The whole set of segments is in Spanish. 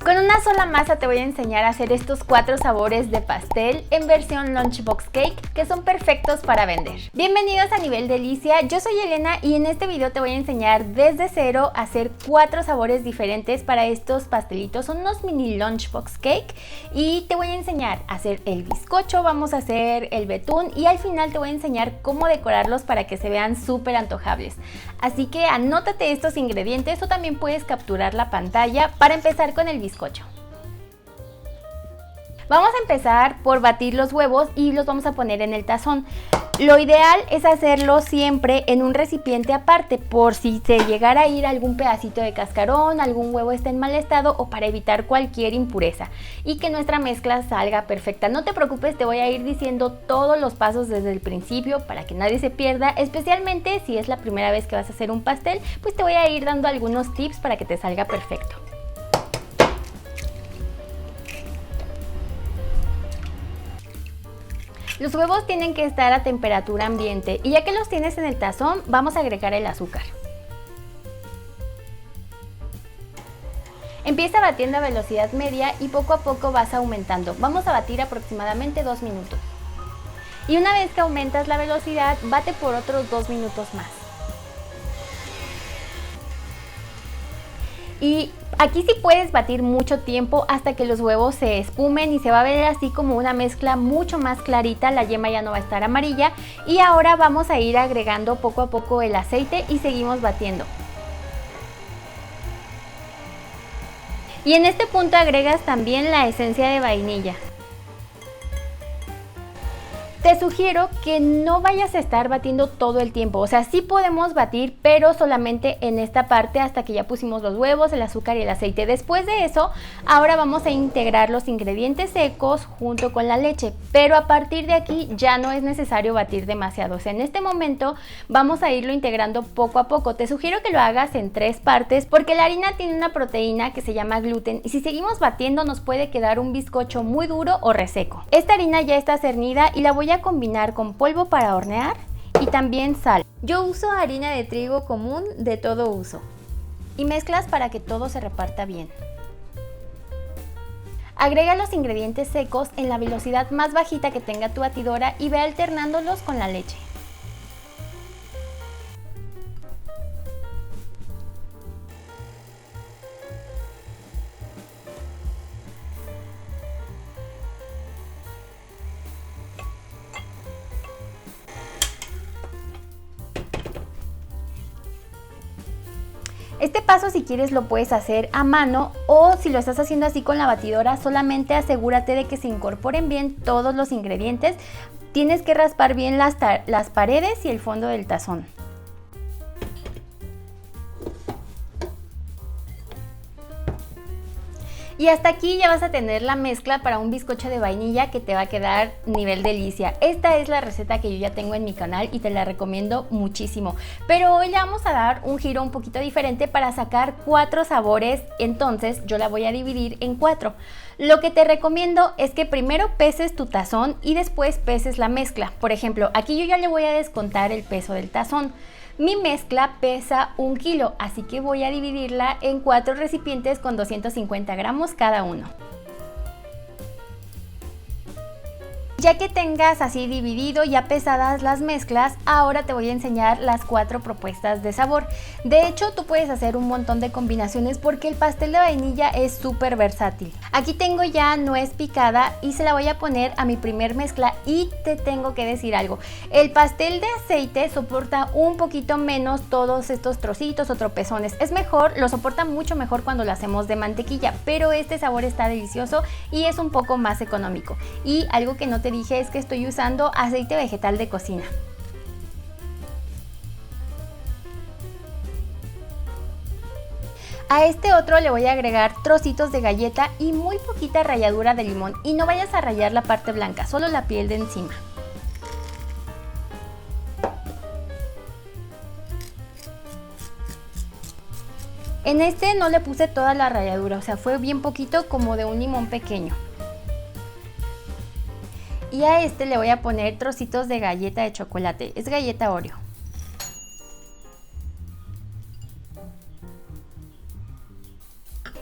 Con una sola masa te voy a enseñar a hacer estos 4 sabores de pastel en versión Lunchbox Cake que son perfectos para vender. Bienvenidos a Nivel Delicia, yo soy Elena y en este video te voy a enseñar desde cero a hacer 4 sabores diferentes para estos pastelitos. Son unos mini Lunchbox Cake y te voy a enseñar a hacer el bizcocho, vamos a hacer el betún y al final te voy a enseñar cómo decorarlos para que se vean súper antojables. Así que anótate estos ingredientes o también puedes capturar la pantalla para empezar con el bizcocho. Vamos a empezar por batir los huevos y los vamos a poner en el tazón. Lo ideal es hacerlo siempre en un recipiente aparte por si se llegara a ir algún pedacito de cascarón, algún huevo esté en mal estado o para evitar cualquier impureza y que nuestra mezcla salga perfecta. No te preocupes, te voy a ir diciendo todos los pasos desde el principio para que nadie se pierda, especialmente si es la primera vez que vas a hacer un pastel, pues te voy a ir dando algunos tips para que te salga perfecto. Los huevos tienen que estar a temperatura ambiente y ya que los tienes en el tazón, vamos a agregar el azúcar. Empieza batiendo a velocidad media y poco a poco vas aumentando. Vamos a batir aproximadamente 2 minutos. Y una vez que aumentas la velocidad, bate por otros 2 minutos más. Y aquí sí puedes batir mucho tiempo hasta que los huevos se espumen y se va a ver así como una mezcla mucho más clarita, la yema ya no va a estar amarilla y ahora vamos a ir agregando poco a poco el aceite y seguimos batiendo. Y en este punto agregas también la esencia de vainilla. Te sugiero que no vayas a estar batiendo todo el tiempo, o sea, sí podemos batir, pero solamente en esta parte hasta que ya pusimos los huevos, el azúcar y el aceite. Después de eso, ahora vamos a integrar los ingredientes secos junto con la leche, pero a partir de aquí ya no es necesario batir demasiado. O sea, en este momento vamos a irlo integrando poco a poco. Te sugiero que lo hagas en 3 partes porque la harina tiene una proteína que se llama gluten y si seguimos batiendo nos puede quedar un bizcocho muy duro o reseco. Esta harina ya está cernida y la voy a combinar con polvo para hornear y también sal. Yo uso harina de trigo común de todo uso. Y mezclas para que todo se reparta bien. Agrega los ingredientes secos en la velocidad más bajita que tenga tu batidora y ve alternándolos con la leche. Este paso si quieres lo puedes hacer a mano o si lo estás haciendo así con la batidora, solamente asegúrate de que se incorporen bien todos los ingredientes. Tienes que raspar bien las paredes y el fondo del tazón. Y hasta aquí ya vas a tener la mezcla para un bizcocho de vainilla que te va a quedar nivel delicia. Esta es la receta que yo ya tengo en mi canal y te la recomiendo muchísimo. Pero hoy le vamos a dar un giro un poquito diferente para sacar 4 sabores, entonces yo la voy a dividir en 4. Lo que te recomiendo es que primero peses tu tazón y después peses la mezcla. Por ejemplo, aquí yo ya le voy a descontar el peso del tazón. Mi mezcla pesa 1 kilo, así que voy a dividirla en 4 recipientes con 250 gramos cada uno. Ya que tengas así dividido, ya pesadas las mezclas, ahora te voy a enseñar las 4 propuestas de sabor. De hecho, tú puedes hacer un montón de combinaciones porque el pastel de vainilla es súper versátil. Aquí tengo ya nuez picada y se la voy a poner a mi primer mezcla y te tengo que decir algo. El pastel de aceite soporta un poquito menos todos estos trocitos o tropezones. Es mejor, lo soporta mucho mejor cuando lo hacemos de mantequilla, pero este sabor está delicioso y es un poco más económico. Y algo que no te dije es que estoy usando aceite vegetal de cocina. A este otro le voy a agregar trocitos de galleta y muy poquita ralladura de limón. Y no vayas a rallar la parte blanca, solo la piel de encima. En este no le puse toda la ralladura, o sea, fue bien poquito, como de un limón pequeño. Y a este le voy a poner trocitos de galleta de chocolate, es galleta Oreo.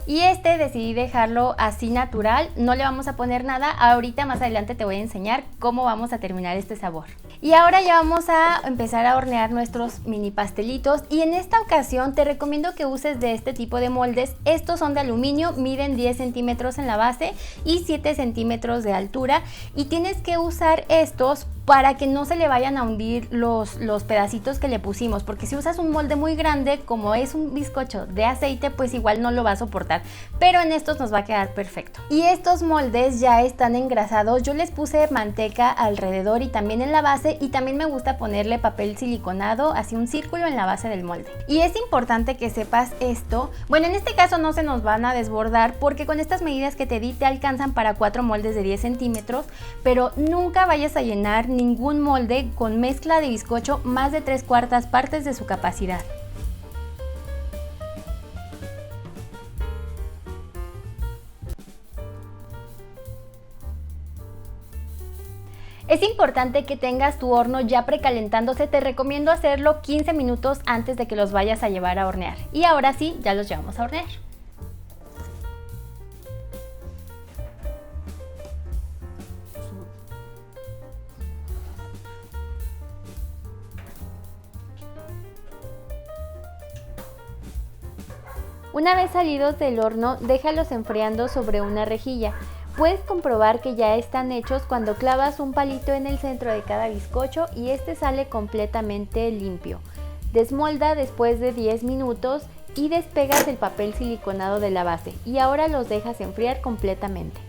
Y este decidí dejarlo así natural, no le vamos a poner nada. Ahorita más adelante te voy a enseñar cómo vamos a terminar este sabor. Y ahora ya vamos a empezar a hornear nuestros mini pastelitos, y en esta ocasión te recomiendo que uses de este tipo de moldes. Estos son de aluminio, miden 10 centímetros en la base y 7 centímetros de altura, y tienes que usar estos para que no se le vayan a hundir los pedacitos que le pusimos, porque si usas un molde muy grande, como es un bizcocho de aceite, pues igual no lo va a soportar, pero en estos nos va a quedar perfecto. Y estos moldes ya están engrasados, yo les puse manteca alrededor y también en la base, y también me gusta ponerle papel siliconado, así un círculo en la base del molde. Y es importante que sepas esto, bueno, en este caso no se nos van a desbordar, porque con estas medidas que te di te alcanzan para 4 moldes de 10 centímetros, pero nunca vayas a llenar ningún molde con mezcla de bizcocho más de 3/4 partes de su capacidad. Es importante que tengas tu horno ya precalentándose, te recomiendo hacerlo 15 minutos antes de que los vayas a llevar a hornear. Y ahora sí, ya los llevamos a hornear. Una vez salidos del horno, déjalos enfriando sobre una rejilla. Puedes comprobar que ya están hechos cuando clavas un palito en el centro de cada bizcocho y este sale completamente limpio. Desmolda después de 10 minutos y despegas el papel siliconado de la base, y ahora los dejas enfriar completamente.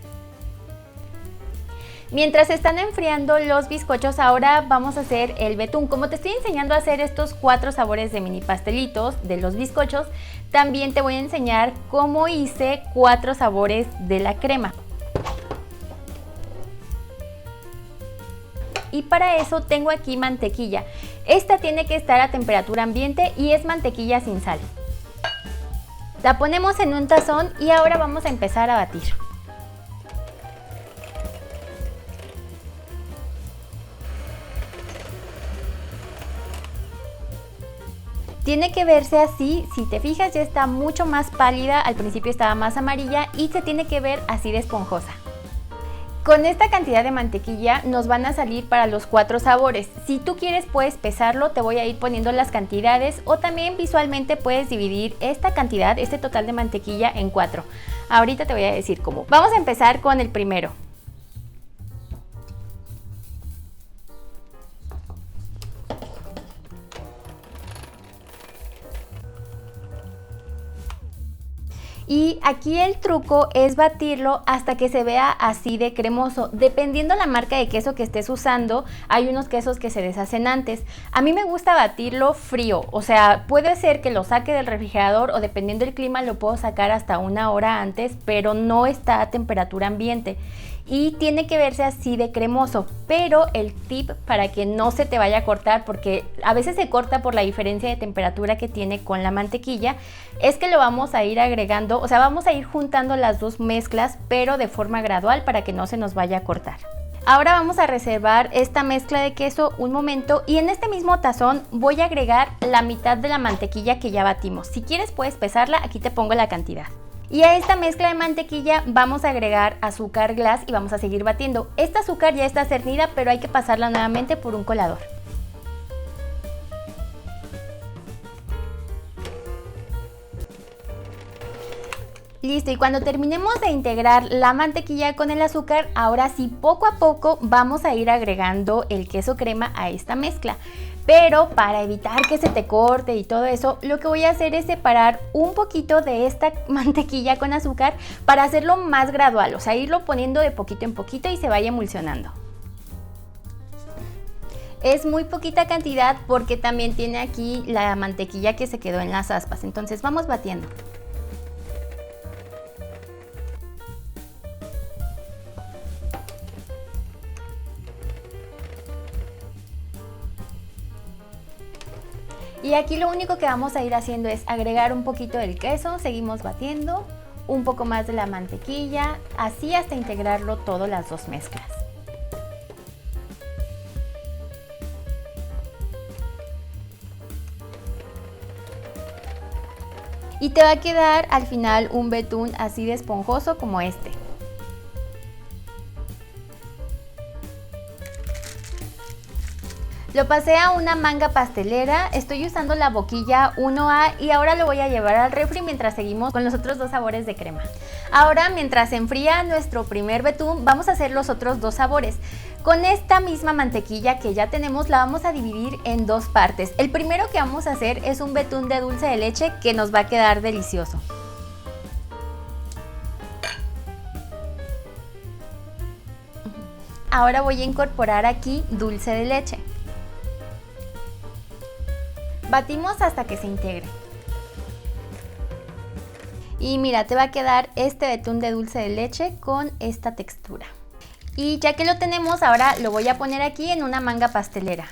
Mientras están enfriando los bizcochos, ahora vamos a hacer el betún. Como te estoy enseñando a hacer estos 4 sabores de mini pastelitos de los bizcochos, también te voy a enseñar cómo hice 4 sabores de la crema. Y para eso tengo aquí mantequilla. Esta tiene que estar a temperatura ambiente y es mantequilla sin sal. La ponemos en un tazón y ahora vamos a empezar a batir. Tiene que verse así, si te fijas ya está mucho más pálida, al principio estaba más amarilla y se tiene que ver así de esponjosa. Con esta cantidad de mantequilla nos van a salir para los 4 sabores. Si tú quieres puedes pesarlo, te voy a ir poniendo las cantidades, o también visualmente puedes dividir esta cantidad, este total de mantequilla en 4. Ahorita te voy a decir cómo. Vamos a empezar con el primero. Y aquí el truco es batirlo hasta que se vea así de cremoso. Dependiendo la marca de queso que estés usando, hay unos quesos que se deshacen antes. A mí me gusta batirlo frío, o sea, puede ser que lo saque del refrigerador o dependiendo del clima lo puedo sacar hasta 1 hora antes, pero no está a temperatura ambiente. Y tiene que verse así de cremoso, pero el tip para que no se te vaya a cortar, porque a veces se corta por la diferencia de temperatura que tiene con la mantequilla, es que lo vamos a ir agregando, o sea, vamos a ir juntando las dos mezclas, pero de forma gradual para que no se nos vaya a cortar. Ahora vamos a reservar esta mezcla de queso un momento y en este mismo tazón voy a agregar la mitad de la mantequilla que ya batimos. Si quieres puedes pesarla, aquí te pongo la cantidad. Y a esta mezcla de mantequilla vamos a agregar azúcar glass y vamos a seguir batiendo. Esta azúcar ya está cernida, pero hay que pasarla nuevamente por un colador. Listo, y cuando terminemos de integrar la mantequilla con el azúcar, ahora sí poco a poco vamos a ir agregando el queso crema a esta mezcla. Pero para evitar que se te corte y todo eso, lo que voy a hacer es separar un poquito de esta mantequilla con azúcar para hacerlo más gradual, o sea, irlo poniendo de poquito en poquito y se vaya emulsionando. Es muy poquita cantidad porque también tiene aquí la mantequilla que se quedó en las aspas, entonces vamos batiendo. Y aquí lo único que vamos a ir haciendo es agregar un poquito del queso, seguimos batiendo, un poco más de la mantequilla, así hasta integrarlo todo las dos mezclas. y te va a quedar al final un betún así de esponjoso como este. Lo pasé a una manga pastelera, estoy usando la boquilla 1A y ahora lo voy a llevar al refri mientras seguimos con los otros dos sabores de crema. Ahora, mientras se enfría nuestro primer betún, vamos a hacer los otros dos sabores. Con esta misma mantequilla que ya tenemos, la vamos a dividir en dos partes. El primero que vamos a hacer es un betún de dulce de leche que nos va a quedar delicioso. Ahora voy a incorporar aquí dulce de leche. Batimos hasta que se integre. Y mira, te va a quedar este betún de dulce de leche con esta textura. Y ya que lo tenemos, ahora lo voy a poner aquí en una manga pastelera.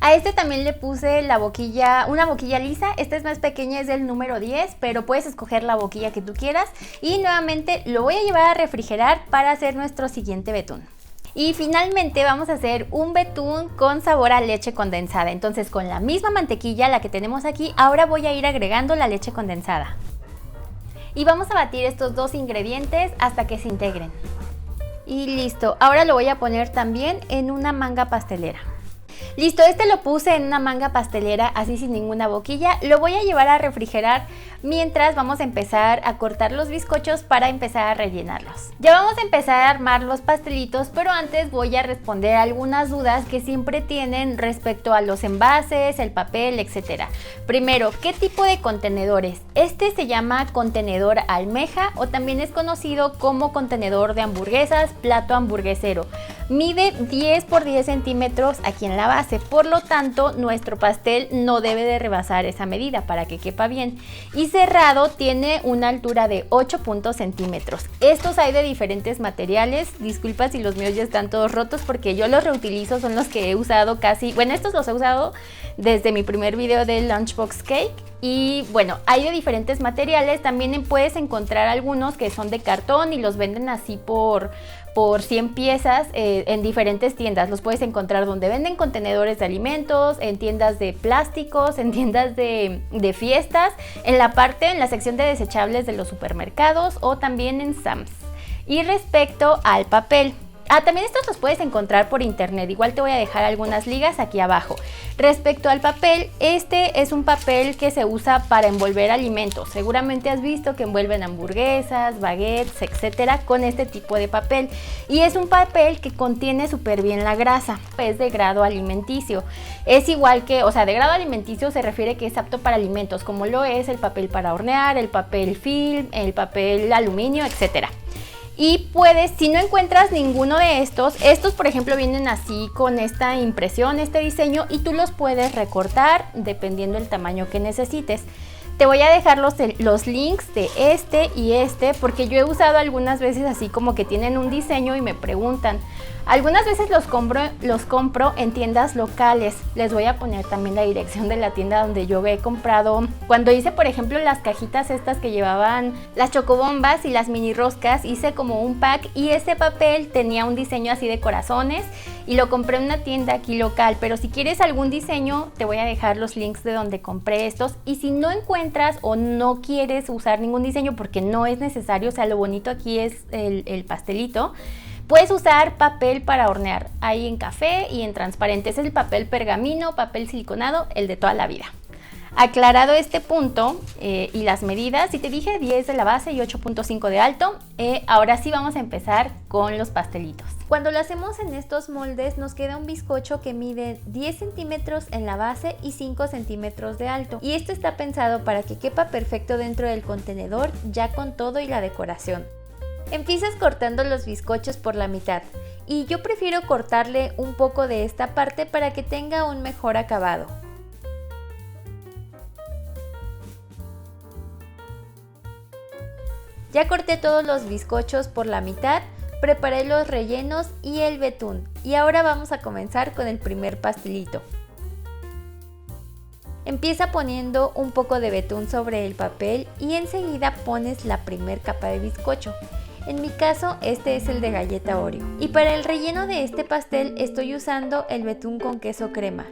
A este también le puse una boquilla lisa. Esta es más pequeña, es del número 10, pero puedes escoger la boquilla que tú quieras. Y nuevamente lo voy a llevar a refrigerar para hacer nuestro siguiente betún. Y finalmente vamos a hacer un betún con sabor a leche condensada. Entonces, con la misma mantequilla, la que tenemos aquí, ahora voy a ir agregando la leche condensada. Y vamos a batir estos dos ingredientes hasta que se integren. Y listo, ahora lo voy a poner también en una manga pastelera. Listo, este lo puse en una manga pastelera así sin ninguna boquilla. Lo voy a llevar a refrigerar mientras vamos a empezar a cortar los bizcochos para empezar a rellenarlos. Ya vamos a empezar a armar los pastelitos, pero antes voy a responder algunas dudas que siempre tienen respecto a los envases, el papel, etc. Primero, ¿qué tipo de contenedores? Este se llama contenedor almeja o también es conocido como contenedor de hamburguesas, plato hamburguesero. Mide 10 por 10 centímetros aquí en la base, por lo tanto nuestro pastel no debe de rebasar esa medida para que quepa bien. Y cerrado tiene una altura de 8 centímetros. Estos hay de diferentes materiales, disculpa si los míos ya están todos rotos porque yo los reutilizo, son los que he usado casi, bueno, estos los he usado desde mi primer video de Lunchbox Cake. Y bueno, hay de diferentes materiales, también puedes encontrar algunos que son de cartón y los venden así por 100 piezas en diferentes tiendas. Los puedes encontrar donde venden contenedores de alimentos, en tiendas de plásticos, en tiendas de fiestas, en la sección de desechables de los supermercados o también en Sam's. Y respecto al papel, también estos los puedes encontrar por internet, igual te voy a dejar algunas ligas aquí abajo. Respecto al papel, este es un papel que se usa para envolver alimentos. Seguramente has visto que envuelven hamburguesas, baguettes, etcétera, con este tipo de papel. Y es un papel que contiene súper bien la grasa, es de grado alimenticio. Es igual que, de grado alimenticio se refiere que es apto para alimentos, como lo es el papel para hornear, el papel film, el papel aluminio, etcétera. Y puedes, si no encuentras ninguno de estos por ejemplo vienen así con esta impresión, este diseño, y tú los puedes recortar dependiendo del tamaño que necesites. Te voy a dejar los links de este y este porque yo he usado algunas veces así como que tienen un diseño y me preguntan. Algunas veces los compro en tiendas locales. Les voy a poner también la dirección de la tienda donde yo he comprado. Cuando hice, por ejemplo, las cajitas estas que llevaban las chocobombas y las mini roscas, hice como un pack y ese papel tenía un diseño así de corazones y lo compré en una tienda aquí local. Pero si quieres algún diseño, te voy a dejar los links de donde compré estos. Y si no encuentras o no quieres usar ningún diseño porque no es necesario, lo bonito aquí es el pastelito, puedes usar papel para hornear, ahí en café y en transparente. Es el papel pergamino, papel siliconado, el de toda la vida. Aclarado este punto y las medidas, si te dije 10 de la base y 8.5 de alto, ahora sí vamos a empezar con los pastelitos. Cuando lo hacemos en estos moldes nos queda un bizcocho que mide 10 centímetros en la base y 5 centímetros de alto. Y esto está pensado para que quepa perfecto dentro del contenedor ya con todo y la decoración. Empiezas cortando los bizcochos por la mitad y yo prefiero cortarle un poco de esta parte para que tenga un mejor acabado. Ya corté todos los bizcochos por la mitad, preparé los rellenos y el betún y ahora vamos a comenzar con el primer pastelito. Empieza poniendo un poco de betún sobre el papel y enseguida pones la primer capa de bizcocho. En mi caso, este es el de galleta Oreo. Y para el relleno de este pastel estoy usando el betún con queso crema.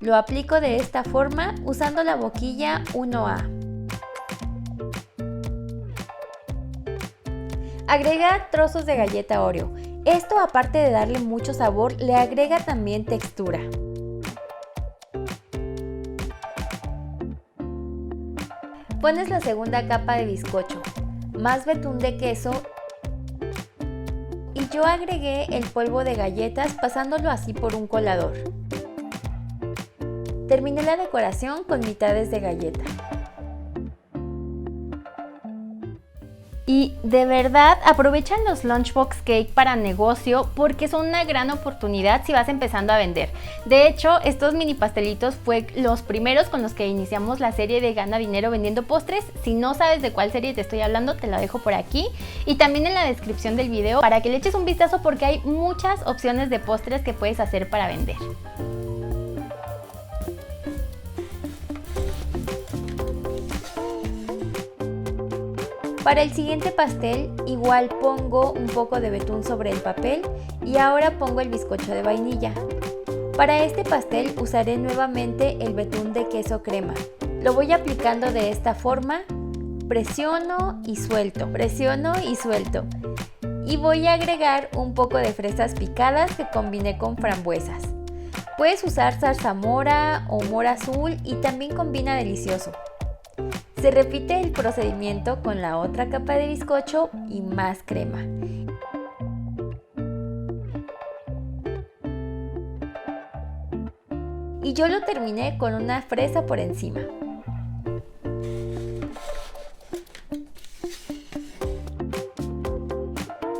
Lo aplico de esta forma usando la boquilla 1A. Agrega trozos de galleta Oreo. Esto, aparte de darle mucho sabor, le agrega también textura. Pones la segunda capa de bizcocho, más betún de queso y yo agregué el polvo de galletas pasándolo así por un colador. Terminé la decoración con mitades de galleta. Y de verdad aprovechen los Lunchbox Cake para negocio porque son una gran oportunidad si vas empezando a vender. De hecho, estos mini pastelitos fue los primeros con los que iniciamos la serie de Gana Dinero Vendiendo Postres. Si no sabes de cuál serie te estoy hablando, te la dejo por aquí y también en la descripción del video para que le eches un vistazo porque hay muchas opciones de postres que puedes hacer para vender. Para el siguiente pastel, igual pongo un poco de betún sobre el papel y ahora pongo el bizcocho de vainilla. Para este pastel usaré nuevamente el betún de queso crema. Lo voy aplicando de esta forma, presiono y suelto. Y voy a agregar un poco de fresas picadas que combiné con frambuesas. Puedes usar zarzamora o mora azul y también combina delicioso. Se repite el procedimiento con la otra capa de bizcocho y más crema. Y yo lo terminé con una fresa por encima.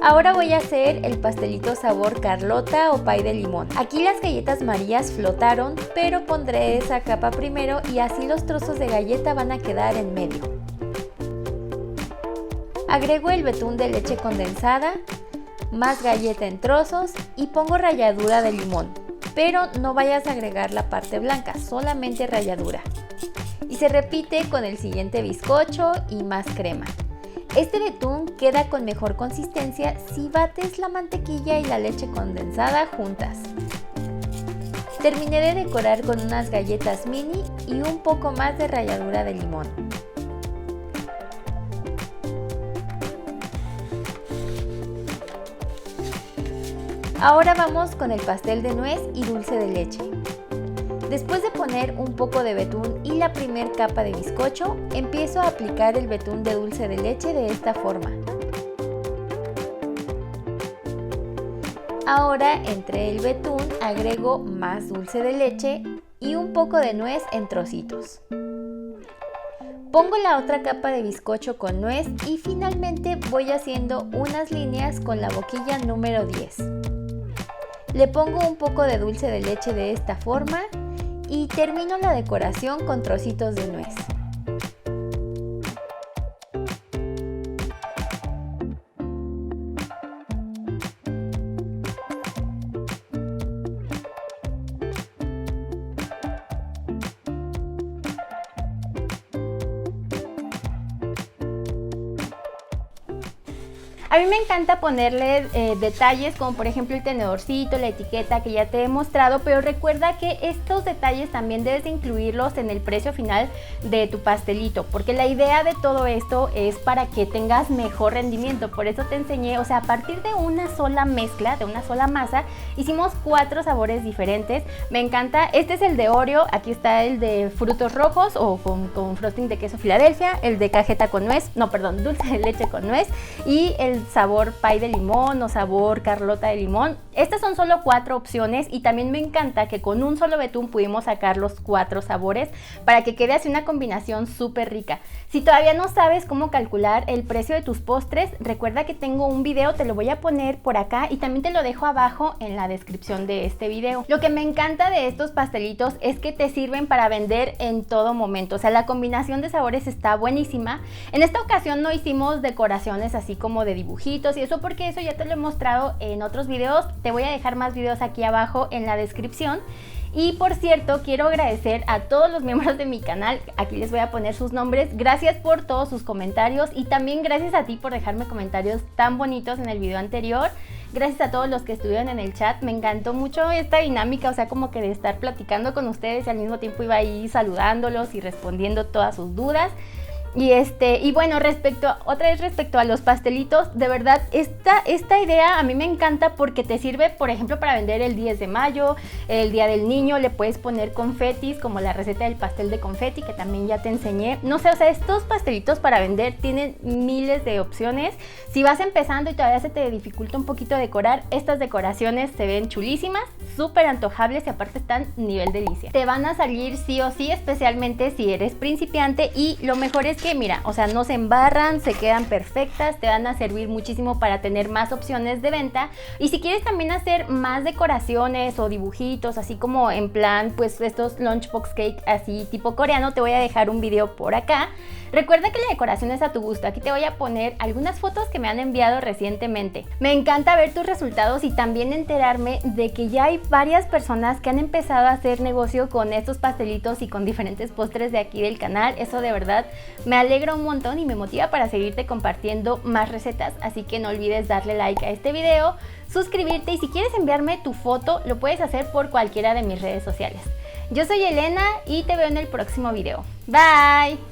Ahora voy a hacer el pastelito sabor Carlota o pay de limón. Aquí las galletas Marías flotaron, pero pondré esa capa primero y así los trozos de galleta van a quedar en medio. Agrego el betún de leche condensada, más galleta en trozos y pongo ralladura de limón. Pero no vayas a agregar la parte blanca, solamente ralladura. Y se repite con el siguiente bizcocho y más crema. Este betún queda con mejor consistencia si bates la mantequilla y la leche condensada juntas. Terminé de decorar con unas galletas mini y un poco más de ralladura de limón. Ahora vamos con el pastel de nuez y dulce de leche. Después de poner un poco de betún y la primer capa de bizcocho, empiezo a aplicar el betún de dulce de leche de esta forma. Ahora entre el betún agrego más dulce de leche y un poco de nuez en trocitos. Pongo la otra capa de bizcocho con nuez y finalmente voy haciendo unas líneas con la boquilla número 10. Le pongo un poco de dulce de leche de esta forma y termino la decoración con trocitos de nuez. A mí me encanta ponerle detalles como por ejemplo el tenedorcito, la etiqueta que ya te he mostrado, pero recuerda que estos detalles también debes de incluirlos en el precio final de tu pastelito, porque la idea de todo esto es para que tengas mejor rendimiento. Por eso te enseñé, o sea, a partir de una sola mezcla, de una sola masa, hicimos 4 sabores diferentes. Me encanta, este es el de Oreo, aquí está el de frutos rojos o con frosting de queso Filadelfia, el de cajeta con nuez, no perdón, dulce de leche con nuez y el sabor pay de limón o sabor Carlota de limón. Estas son solo 4 opciones y también me encanta que con un solo betún pudimos sacar los 4 sabores para que quede así una combinación súper rica. Si todavía no sabes cómo calcular el precio de tus postres, recuerda que tengo un video, te lo voy a poner por acá y también te lo dejo abajo en la descripción de este video. Lo que me encanta de estos pastelitos es que te sirven para vender en todo momento, o sea, la combinación de sabores está buenísima. En esta ocasión no hicimos decoraciones así como de dibujitos y eso porque eso ya te lo he mostrado en otros videos. Te voy a dejar más videos aquí abajo en la descripción. Y por cierto, quiero agradecer a todos los miembros de mi canal, aquí les voy a poner sus nombres. Gracias por todos sus comentarios y también gracias a ti por dejarme comentarios tan bonitos en el video anterior. Gracias a todos los que estuvieron en el chat. Me encantó mucho esta dinámica, o sea, como que de estar platicando con ustedes y al mismo tiempo iba ahí saludándolos y respondiendo todas sus dudas. Y bueno, otra vez respecto a los pastelitos, de verdad, esta idea a mí me encanta porque te sirve, por ejemplo, para vender el 10 de mayo, el Día del Niño, le puedes poner confetis, como la receta del pastel de confeti, que también ya te enseñé. No sé, o sea, estos pastelitos para vender tienen miles de opciones. Si vas empezando y todavía se te dificulta un poquito decorar, estas decoraciones se ven chulísimas, súper antojables y aparte están nivel delicia. Te van a salir sí o sí, especialmente si eres principiante, y lo mejor es que mira, o sea, no se embarran, se quedan perfectas, te van a servir muchísimo para tener más opciones de venta. Y si quieres también hacer más decoraciones o dibujitos, así como en plan, pues estos lunchbox cake así tipo coreano, te voy a dejar un video por acá. Recuerda que la decoración es a tu gusto. Aquí te voy a poner algunas fotos que me han enviado recientemente. Me encanta ver tus resultados y también enterarme de que ya hay varias personas que han empezado a hacer negocio con estos pastelitos y con diferentes postres de aquí del canal. Eso de verdad me alegra un montón y me motiva para seguirte compartiendo más recetas. Así que no olvides darle like a este video, suscribirte y si quieres enviarme tu foto lo puedes hacer por cualquiera de mis redes sociales. Yo soy Elena y te veo en el próximo video. Bye.